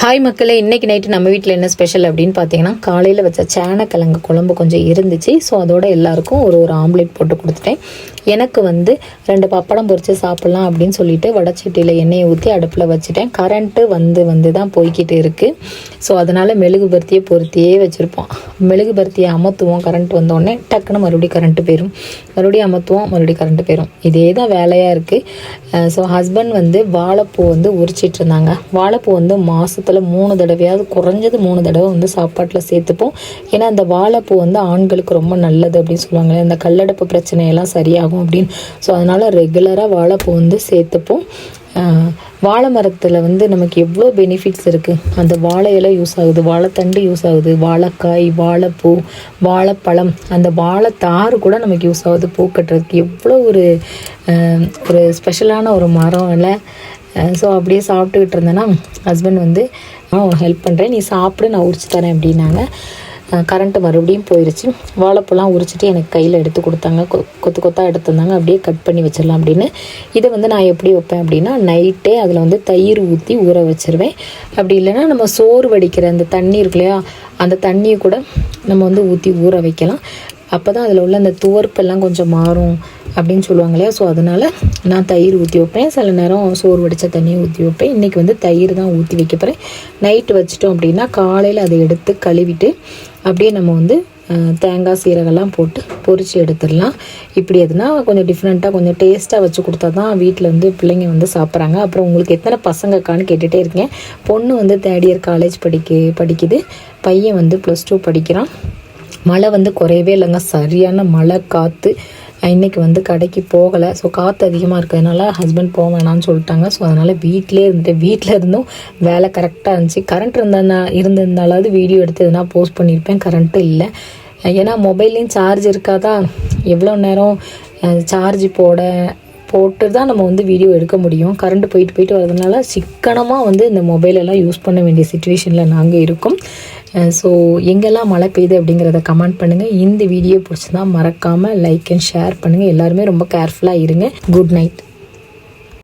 Hi மக்களே, இன்றைக்கி night நம்ம வீட்டில் என்ன ஸ்பெஷல் அப்படின்னு பார்த்தீங்கன்னா, காலையில் வச்ச சேனக்கிழங்கு குழம்பு கொஞ்சம் இருந்துச்சு. ஸோ அதோட எல்லாருக்கும் ஒரு ஆம்லேட் போட்டு கொடுத்துட்டேன். எனக்கு 2 பப்படம் பொரித்து சாப்பிட்லாம் அப்படின்னு சொல்லிட்டு வடச்சட்டியில் எண்ணெயை ஊற்றி அடுப்பில் வச்சுட்டேன். கரண்ட்டு வந்து தான் போய்கிட்டு இருக்குது. ஸோ அதனால் மெழுகுபர்த்தியை பொருத்தியே வச்சுருப்போம். மெழுகுபர்த்தியை அமர்த்துவோம், கரண்ட் வந்தோடனே டக்குன்னு மறுபடியும் கரண்ட்டு போயிடும், மறுபடியும் அமர்த்துவோம், மறுபடியும் கரண்ட்டு போயிடும். இதே தான் வேலையாக இருக்குது. ஸோ ஹஸ்பண்ட் வாழைப்பூ உரிச்சிட்டு இருந்தாங்க. வாழைப்பூ மாதத்தில் 3 தடவையாவது, குறைஞ்சது 3 தடவை சாப்பாட்டில் சேர்த்துப்போம். ஏன்னா அந்த வாழைப்பூ ஆண்களுக்கு ரொம்ப நல்லது அப்படின்னு சொல்லுவாங்க. அந்த கல்லடப்பு பிரச்சனையெல்லாம் சரியாகும் அப்படின்னு. ஸோ அதனால் ரெகுலராக வாழைப்பூ சேர்த்துப்போம். வாழை மரத்தில் நமக்கு எவ்வளோ பெனிஃபிட்ஸ் இருக்குது. அந்த வாழை இலை யூஸ் ஆகுது, வாழைத்தண்டு யூஸ் ஆகுது, வாழைக்காய், வாழைப்பூ, வாழைப்பழம், அந்த வாழைத்தாறு கூட நமக்கு யூஸ் ஆகுது பூ கட்டுறதுக்கு. எவ்வளோ ஒரு ஸ்பெஷலான ஒரு மரம் இல்லை. ஸோ அப்படியே சாப்பிட்டுக்கிட்டு இருந்தேன்னா ஹஸ்பண்ட் ஹெல்ப் பண்ணுறேன், நீ சாப்பிடு, நான் உரிச்சு தரேன் அப்படின்னாங்க. கரண்ட்டு மறுபடியும் போயிடுச்சு. வாழைப்பூலாம் உரிச்சிட்டு எனக்கு கையில் எடுத்து கொடுத்தாங்க. கொத்தாக எடுத்துருந்தாங்க. அப்படியே கட் பண்ணி வச்சிடலாம் அப்படின்னு. இதை நான் எப்படி வைப்பேன் அப்படின்னா, நைட்டே அதில் தயிர் ஊற்றி ஊற வச்சுருவேன். அப்படி இல்லைன்னா நம்ம சோறு வடிக்கிற அந்த தண்ணி இருக்கு இல்லையா, அந்த தண்ணியை கூட நம்ம ஊற்றி ஊற வைக்கலாம். அப்போ தான் அதில் உள்ள அந்த துவர்ப்பெல்லாம் கொஞ்சம் மாறும் அப்படின்னு சொல்லுவாங்க இல்லையா. ஸோ அதனால் நான் தயிர் ஊற்றி வைப்பேன். சில நேரம் சோறு வடித்த தண்ணியை ஊற்றி வைப்பேன். இன்றைக்கி தயிர் தான் ஊற்றி வைக்க போகிறேன். நைட்டு வச்சிட்டோம் அப்படின்னா காலையில் அதை எடுத்து கழுவிட்டு அப்படியே நம்ம தேங்காய் சீரகெல்லாம் போட்டு பொரித்து எடுத்துடலாம். இப்படி எதுனா கொஞ்சம் டிஃப்ரெண்ட்டாக கொஞ்சம் டேஸ்ட்டாக வச்சு கொடுத்தா தான் வீட்டில் பிள்ளைங்க சாப்பிட்றாங்க. அப்புறம் உங்களுக்கு எத்தனை பசங்கக்கான்னு கேட்டுகிட்டே இருக்கேன். பொண்ணு 3rd இயர் காலேஜ் படிக்குது. பையன் +2 படிக்கிறான். மழை குறையவே இல்லைங்க, சரியான மழை, காற்று. இன்றைக்கி கடைக்கு போகலை. ஸோ காற்று அதிகமாக இருக்கிறதுனால ஹஸ்பண்ட் போக வேணான்னு சொல்லிட்டாங்க. ஸோ அதனால் வீட்டில் இருந்தும் வேலை கரெக்டாக இருந்துச்சு. கரண்ட் இருந்திருந்தாலாவது வீடியோ எடுத்து எதுனா போஸ்ட் பண்ணியிருப்பேன். கரண்ட்டு இல்லை. ஏன்னா மொபைல்லையும் சார்ஜ் இருக்காதா, எவ்வளோ நேரம் சார்ஜ் போட்டு தான் நம்ம வீடியோ எடுக்க முடியும். கரண்ட் போயிட்டு வரதுனால சிக்கனமாக இந்த மொபைலெல்லாம் யூஸ் பண்ண வேண்டிய சுச்சுவேஷனில் நாங்கள் இருக்கோம். ஸோ எங்கெல்லாம் மழை பெய்யுது அப்படிங்கிறத கமெண்ட் பண்ணுங்கள். இந்த வீடியோ பிடிச்சதா மறக்காமல் லைக் அண்ட் ஷேர் பண்ணுங்கள். எல்லாருமே ரொம்ப கேர்ஃபுல்லாக இருங்க. Good night.